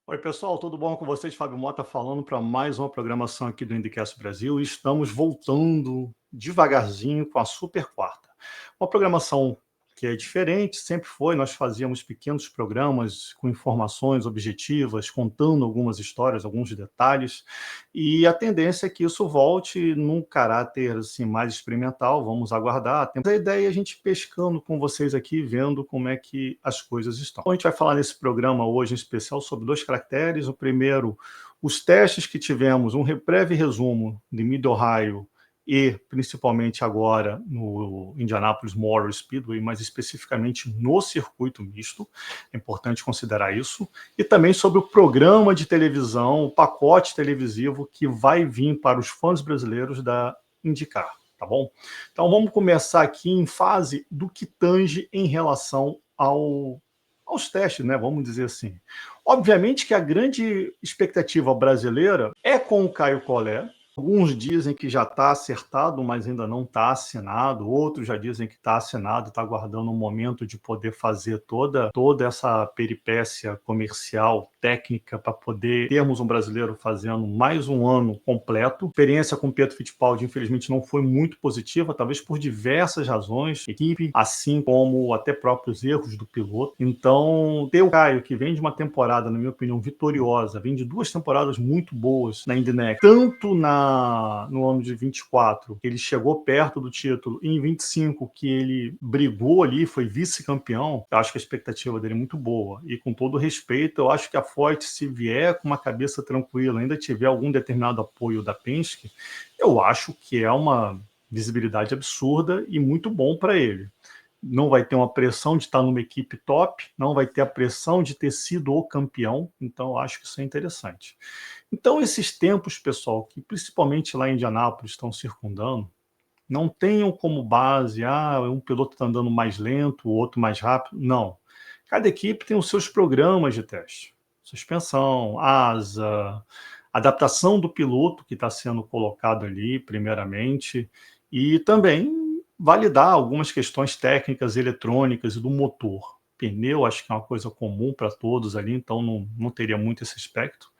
Oi, pessoal, tudo bom com vocês? Fábio Mota falando para mais uma programação aqui do IndyCast Brasil. E estamos voltando devagarzinho com a Super Quarta. Uma programação que é diferente, sempre foi. Nós fazíamos pequenos programas com informações objetivas, contando algumas histórias, alguns detalhes. E a tendência é que isso volte num caráter assim, mais experimental. Vamos aguardar. Temos a ideia é a gente pescando com vocês aqui, vendo como é que as coisas estão. Então, a gente vai falar nesse programa hoje em especial sobre dois caracteres. O primeiro, os testes que tivemos, um breve resumo de Mid-Ohio e principalmente agora no Indianapolis Motor Speedway, mais especificamente no circuito misto. É importante considerar isso. E também sobre o programa de televisão, o pacote televisivo que vai vir para os fãs brasileiros da IndyCar, tá bom? Então vamos começar aqui em fase do que tange em relação aos testes, né? Vamos dizer assim. Obviamente que a grande expectativa brasileira é com o Caio Collet. Alguns dizem que já está acertado, mas ainda não está assinado. Outros já dizem que está assinado, está aguardando um momento de poder fazer toda essa peripécia comercial, técnica, para poder termos um brasileiro fazendo mais um ano completo. A experiência com o Pietro Fittipaldi, infelizmente, não foi muito positiva, talvez por diversas razões, equipe, assim como até próprios erros do piloto. Então, ter o Caio, que vem de uma temporada, na minha opinião, vitoriosa, vem de duas temporadas muito boas na IndyNEX, tanto no ano de 24, que ele chegou perto do título, e em 25, que ele brigou ali, foi vice-campeão, eu acho que a expectativa dele é muito boa. E com todo respeito, eu acho que a Foyt, se vier com uma cabeça tranquila, ainda tiver algum determinado apoio da Penske, eu acho que é uma visibilidade absurda e muito bom para ele. Não vai ter uma pressão de estar numa equipe top, não vai ter a pressão de ter sido o campeão, então eu acho que isso é interessante. Então, esses tempos, pessoal, que principalmente lá em Indianápolis estão circundando, não tenham como base, um piloto está andando mais lento, o outro mais rápido. Não. Cada equipe tem os seus programas de teste. Suspensão, asa, adaptação do piloto que está sendo colocado ali, primeiramente, e também validar algumas questões técnicas, eletrônicas e do motor. Pneu, acho que é uma coisa comum para todos ali, então não teria muito esse aspecto.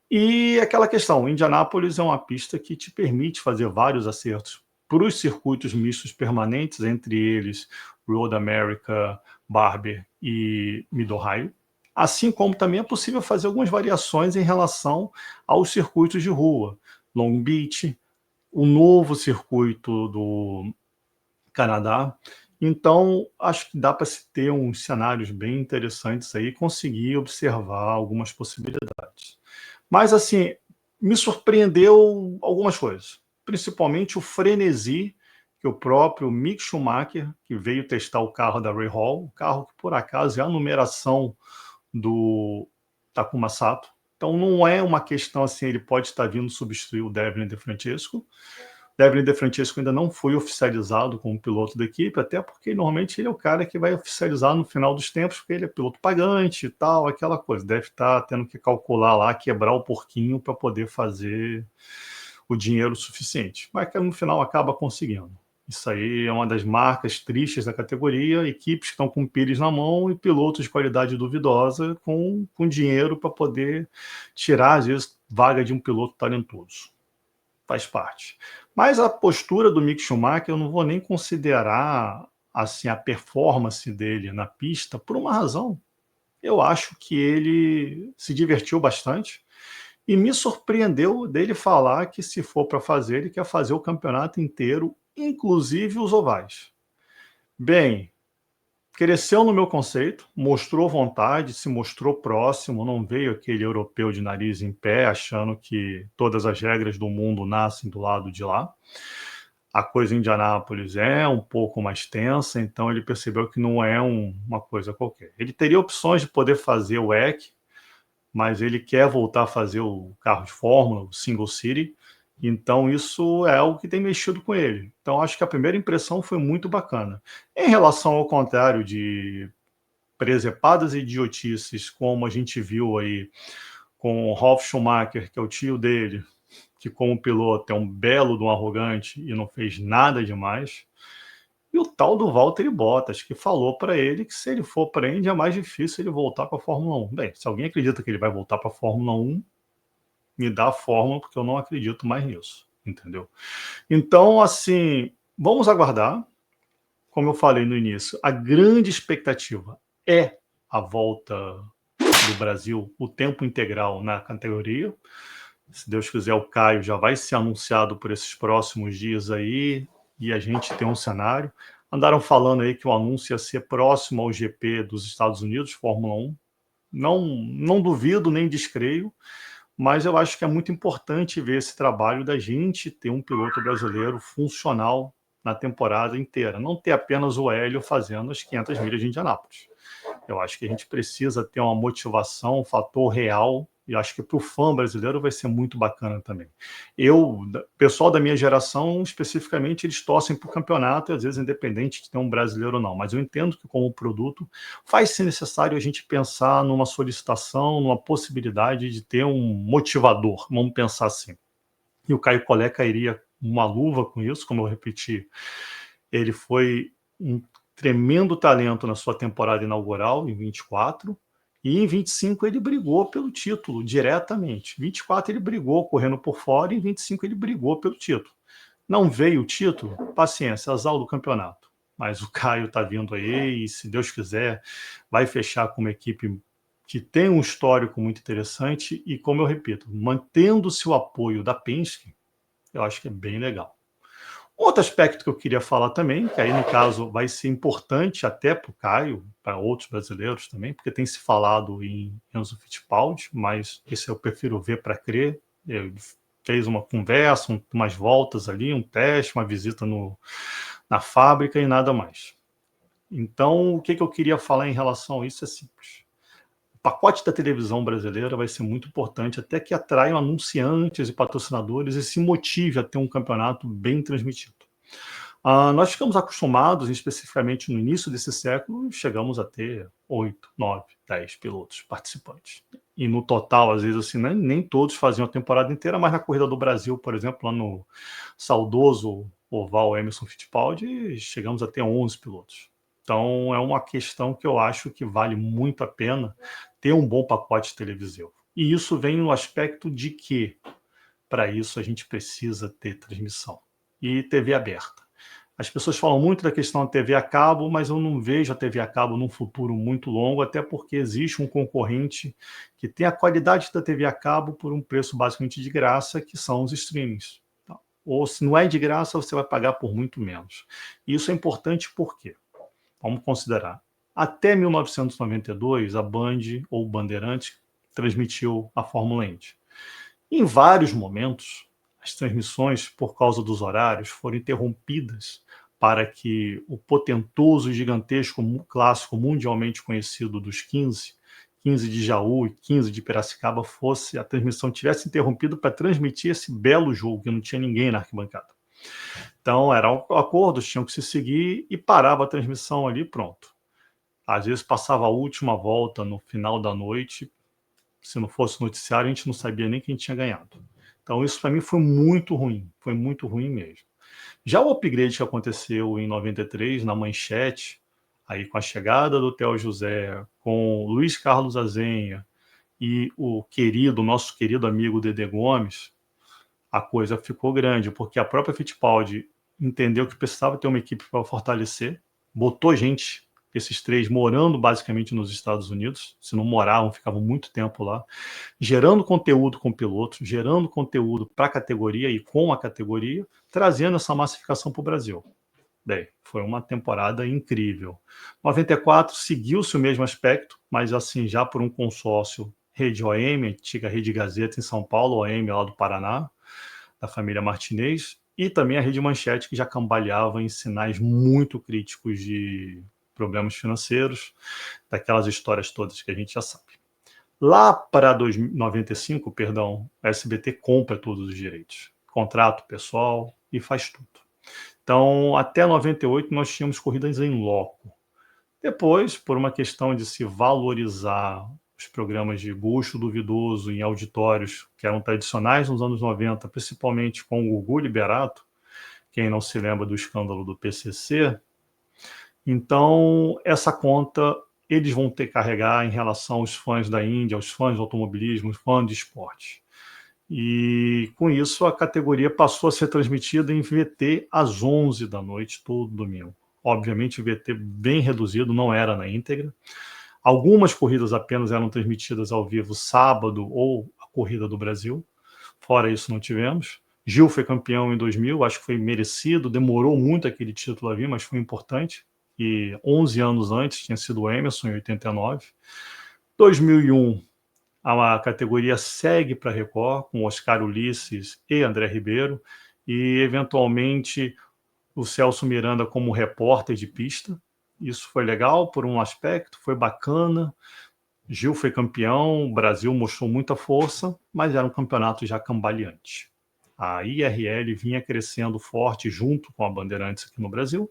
E aquela questão, Indianápolis é uma pista que te permite fazer vários acertos para os circuitos mistos permanentes, entre eles Road America, Barber e Mid-Ohio, assim como também é possível fazer algumas variações em relação aos circuitos de rua, Long Beach, o novo circuito do Canadá. Então, acho que dá para se ter uns cenários bem interessantes aí, conseguir observar algumas possibilidades. Mas, assim, me surpreendeu algumas coisas, principalmente o frenesi que o próprio Mick Schumacher, que veio testar o carro da Ray Hall, o carro que, por acaso, é a numeração do Takuma Sato. Então, não é uma questão assim, ele pode estar vindo substituir o Devlin De Francesco. Devlin De Francesco ainda não foi oficializado como piloto da equipe, até porque normalmente ele é o cara que vai oficializar no final dos tempos, porque ele é piloto pagante e tal, aquela coisa. Deve estar tendo que calcular lá, quebrar o porquinho para poder fazer o dinheiro suficiente. Mas que no final acaba conseguindo. Isso aí é uma das marcas tristes da categoria, equipes que estão com pires na mão e pilotos de qualidade duvidosa com dinheiro para poder tirar, às vezes, vaga de um piloto talentoso. Faz parte. Mas a postura do Mick Schumacher, eu não vou nem considerar assim a performance dele na pista por uma razão. Eu acho que ele se divertiu bastante e me surpreendeu dele falar que se for para fazer, ele quer fazer o campeonato inteiro, inclusive os ovais. Bem, cresceu no meu conceito, mostrou vontade, se mostrou próximo, não veio aquele europeu de nariz em pé, achando que todas as regras do mundo nascem do lado de lá. A coisa em Indianápolis é um pouco mais tensa, então ele percebeu que não é uma coisa qualquer. Ele teria opções de poder fazer o WEC, mas ele quer voltar a fazer o carro de Fórmula, o Single City, então isso é algo que tem mexido com ele. Então acho que a primeira impressão foi muito bacana. Em relação ao contrário de presepadas e idiotices, como a gente viu aí com o Ralf Schumacher, que é o tio dele, que como piloto é um belo de um arrogante e não fez nada demais, E o tal do Valtteri Bottas, que falou para ele que se ele for para a Indy é mais difícil ele voltar para a Fórmula 1. Bem, se alguém acredita que ele vai voltar para a Fórmula 1, me dá a fórmula, porque eu não acredito mais nisso, entendeu? Então, assim, vamos aguardar. Como eu falei no início, a grande expectativa é a volta do Brasil, o tempo integral na categoria. Se Deus quiser, o Caio já vai ser anunciado por esses próximos dias aí, e a gente tem um cenário. Andaram falando aí que o anúncio ia ser próximo ao GP dos Estados Unidos, Fórmula 1. Não duvido nem descreio, mas eu acho que é muito importante ver esse trabalho da gente ter um piloto brasileiro funcional na temporada inteira, não ter apenas o Hélio fazendo as 500 milhas de Indianápolis. Eu acho que a gente precisa ter uma motivação, um fator real, e acho que para o fã brasileiro vai ser muito bacana também. Pessoal da minha geração, especificamente, eles torcem para o campeonato, e às vezes independente de ter um brasileiro ou não, mas eu entendo que como produto faz-se necessário a gente pensar numa solicitação, numa possibilidade de ter um motivador, vamos pensar assim. E o Caio Collet cairia uma luva com isso, como eu repeti, ele foi um tremendo talento na sua temporada inaugural, em 24, e em 25 ele brigou pelo título diretamente. 24 ele brigou correndo por fora, e em 25 ele brigou pelo título. Não veio o título, paciência, azar do campeonato. Mas o Caio está vindo aí e, se Deus quiser, vai fechar com uma equipe que tem um histórico muito interessante e, como eu repito, mantendo-se o apoio da Penske, eu acho que é bem legal. Outro aspecto que eu queria falar também, que aí no caso vai ser importante até para o Caio, para outros brasileiros também, porque tem se falado em Enzo Fittipaldi, mas esse eu prefiro ver para crer. Ele fez uma conversa, umas voltas ali, um teste, uma visita na fábrica e nada mais. Então, o que eu queria falar em relação a isso é simples. O pacote da televisão brasileira vai ser muito importante, até que atraiam anunciantes e patrocinadores e se motive a ter um campeonato bem transmitido. Nós ficamos acostumados, especificamente no início desse século, chegamos a ter 8, 9, 10 pilotos participantes. E no total, às vezes, assim, nem todos faziam a temporada inteira, mas na Corrida do Brasil, por exemplo, lá no saudoso oval Emerson Fittipaldi, chegamos a ter 11 pilotos. Então, é uma questão que eu acho que vale muito a pena ter um bom pacote televisivo. E isso vem no aspecto de que, para isso, a gente precisa ter transmissão e TV aberta. As pessoas falam muito da questão da TV a cabo, mas eu não vejo a TV a cabo num futuro muito longo, até porque existe um concorrente que tem a qualidade da TV a cabo por um preço basicamente de graça, que são os streamings. Ou se não é de graça, você vai pagar por muito menos. E isso é importante porque, vamos considerar, até 1992, a Band ou Bandeirantes transmitiu a Fórmula Indy. Em vários momentos, as transmissões, por causa dos horários, foram interrompidas para que o potentoso e gigantesco clássico mundialmente conhecido dos 15 de Jaú e 15 de Piracicaba, a transmissão tivesse interrompido para transmitir esse belo jogo, que não tinha ninguém na arquibancada. Então, eram acordos, tinham que se seguir e parava a transmissão ali, pronto. Às vezes passava a última volta no final da noite, se não fosse noticiário, a gente não sabia nem quem tinha ganhado. Então, isso para mim foi muito ruim mesmo. Já o upgrade que aconteceu em 93, na Manchete, aí com a chegada do Theo José, com o Luiz Carlos Azenha e nosso querido amigo Dedé Gomes, a coisa ficou grande, porque a própria Fittipaldi entendeu que precisava ter uma equipe para fortalecer, botou gente, esses três morando basicamente nos Estados Unidos, se não moravam, ficavam muito tempo lá, gerando conteúdo com pilotos, gerando conteúdo para a categoria e com a categoria, trazendo essa massificação para o Brasil. Bem, foi uma temporada incrível. 94 seguiu-se o mesmo aspecto, mas assim, já por um consórcio Rede OM, antiga Rede Gazeta em São Paulo, OM lá do Paraná, da família Martinez, e também a Rede Manchete, que já cambaleava em sinais muito críticos de problemas financeiros, daquelas histórias todas que a gente já sabe. Lá para 95, perdão, a SBT compra todos os direitos, contrato pessoal e faz tudo. Então, até 98 nós tínhamos corridas em loco. Depois, por uma questão de se valorizar os programas de gosto duvidoso em auditórios que eram tradicionais nos anos 90, principalmente com o Gugu Liberato, quem não se lembra do escândalo do PCC, Então, essa conta eles vão ter que carregar em relação aos fãs da Índia, aos fãs do automobilismo, aos fãs de esporte. E com isso a categoria passou a ser transmitida em VT às 11 da noite, todo domingo. Obviamente, VT bem reduzido, não era na íntegra. Algumas corridas apenas eram transmitidas ao vivo sábado ou a Corrida do Brasil. Fora isso, não tivemos. Gil foi campeão em 2000, acho que foi merecido, demorou muito aquele título a vir, mas foi importante. E 11 anos antes tinha sido o Emerson, em 89. 2001, a categoria segue para a Record, com Oscar Ulisses e André Ribeiro, e eventualmente o Celso Miranda como repórter de pista. Isso foi legal por um aspecto, foi bacana. Gil foi campeão, o Brasil mostrou muita força, mas era um campeonato já cambaleante. A IRL vinha crescendo forte junto com a Bandeirantes aqui no Brasil,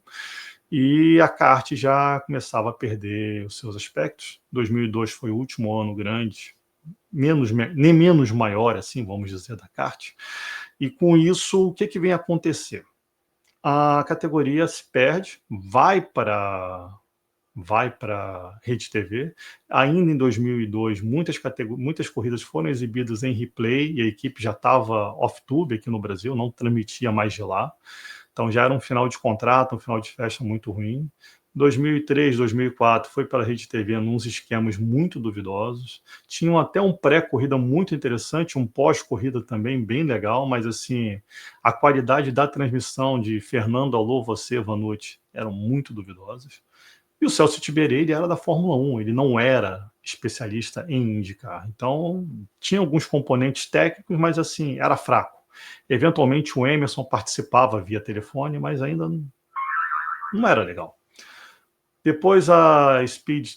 e a kart já começava a perder os seus aspectos. 2002 foi o último ano grande, nem menos maior, assim, vamos dizer, da kart. E com isso, o que vem acontecer? A categoria se perde, vai para Rede TV. Ainda em 2002, muitas corridas foram exibidas em replay e a equipe já estava off-tube aqui no Brasil, não transmitia mais de lá. Então já era um final de contrato, um final de festa muito ruim. 2003, 2004 foi para a Rede TV nos esquemas muito duvidosos. Tinham até um pré-corrida muito interessante, um pós-corrida também bem legal, mas assim, a qualidade da transmissão de Fernando, alô, você, Vanucci, eram muito duvidosas. E o Celso Tiberê, ele era da Fórmula 1, ele não era especialista em IndyCar. Então, tinha alguns componentes técnicos, mas assim, era fraco. Eventualmente o Emerson participava via telefone, mas ainda não era legal. Depois a Speed,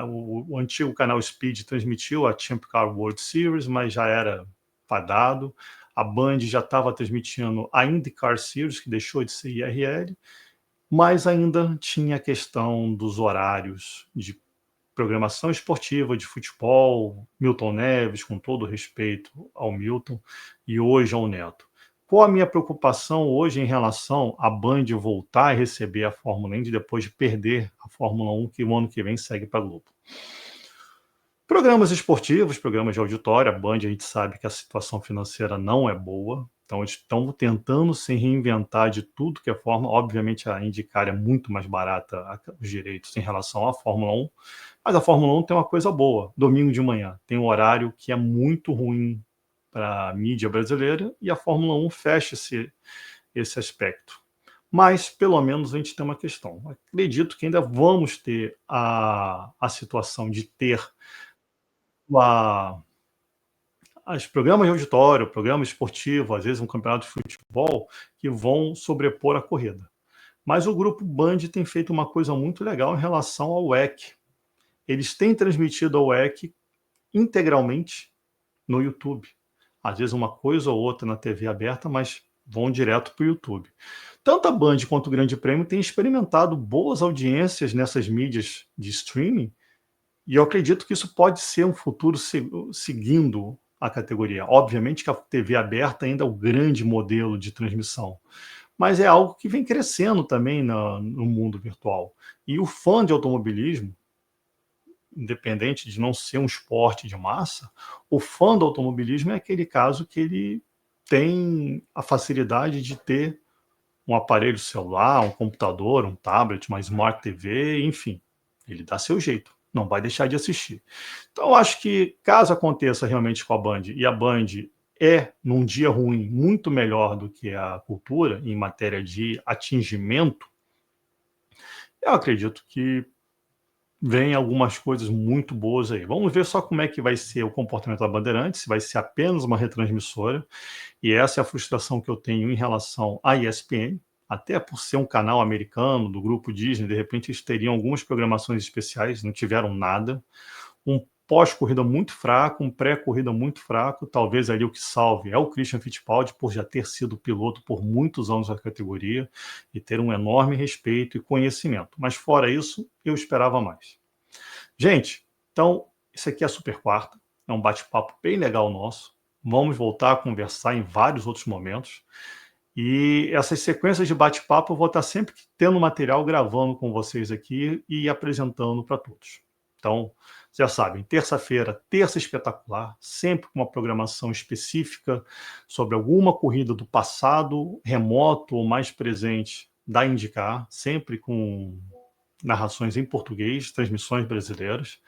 o antigo canal Speed transmitiu a Champ Car World Series, mas já era fadado. A Band já estava transmitindo a IndyCar Series, que deixou de ser IRL, mas ainda tinha a questão dos horários de programação esportiva, de futebol, Milton Neves, com todo respeito ao Milton, e hoje ao Neto. Qual a minha preocupação hoje em relação à Band voltar a receber a Fórmula Indy depois de perder a Fórmula 1, que o ano que vem segue para a Globo? Programas esportivos, programas de auditório, a Band a gente sabe que a situação financeira não é boa, então eles estão tentando se reinventar de tudo que é forma. Obviamente a IndyCar é muito mais barata os direitos em relação à Fórmula 1, mas a Fórmula 1 tem uma coisa boa, domingo de manhã, tem um horário que é muito ruim para a mídia brasileira e a Fórmula 1 fecha esse aspecto. Mas, pelo menos, a gente tem uma questão. Acredito que ainda vamos ter a situação de ter os programas de auditório, programa esportivo, às vezes um campeonato de futebol, que vão sobrepor a corrida. Mas o grupo Band tem feito uma coisa muito legal em relação ao WEC. Eles têm transmitido ao WEC integralmente no YouTube. Às vezes uma coisa ou outra na TV aberta, mas vão direto para o YouTube. Tanto a Band quanto o Grande Prêmio têm experimentado boas audiências nessas mídias de streaming, e eu acredito que isso pode ser um futuro seguindo a categoria. Obviamente que a TV aberta ainda é o grande modelo de transmissão, mas é algo que vem crescendo também no mundo virtual. E o fã de automobilismo, independente de não ser um esporte de massa, o fã do automobilismo é aquele caso que ele tem a facilidade de ter um aparelho celular, um computador, um tablet, uma Smart TV, enfim, ele dá seu jeito, não vai deixar de assistir. Então, eu acho que caso aconteça realmente com a Band, e a Band é, num dia ruim, muito melhor do que a Cultura em matéria de atingimento, eu acredito que vem algumas coisas muito boas aí. Vamos ver só como é que vai ser o comportamento da Bandeirantes, se vai ser apenas uma retransmissora, e essa é a frustração que eu tenho em relação à ESPN, até por ser um canal americano, do grupo Disney, de repente eles teriam algumas programações especiais, não tiveram nada, um pós-corrida muito fraco, um pré-corrida muito fraco, talvez ali o que salve é o Christian Fittipaldi, por já ter sido piloto por muitos anos na categoria e ter um enorme respeito e conhecimento. Mas fora isso, eu esperava mais. Gente, então, isso aqui é a Super Quarta, é um bate-papo bem legal nosso, vamos voltar a conversar em vários outros momentos. E essas sequências de bate-papo eu vou estar sempre tendo material gravando com vocês aqui e apresentando para todos. Então, já sabem, terça-feira, terça espetacular, sempre com uma programação específica sobre alguma corrida do passado, remoto ou mais presente da IndyCar, sempre com narrações em português, transmissões brasileiras.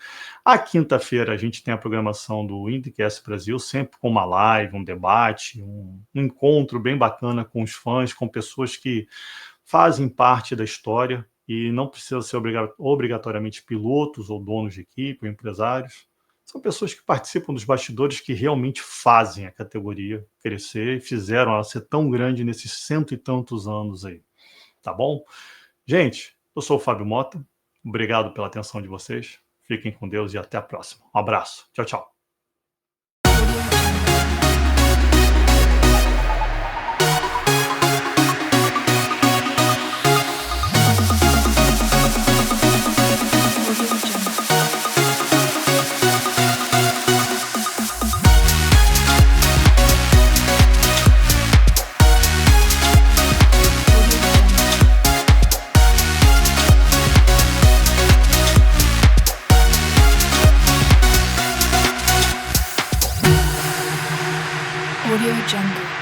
À quinta-feira a gente tem a programação do IndyCast Brasil, sempre com uma live, um debate, um encontro bem bacana com os fãs, com pessoas que fazem parte da história e não precisam ser obrigatoriamente pilotos ou donos de equipe ou empresários. São pessoas que participam dos bastidores que realmente fazem a categoria crescer e fizeram ela ser tão grande nesses 100 e tantos anos aí. Tá bom? Gente, eu sou o Fábio Mota. Obrigado pela atenção de vocês. Fiquem com Deus e até a próxima. Um abraço. Tchau, tchau. Audio Jungle.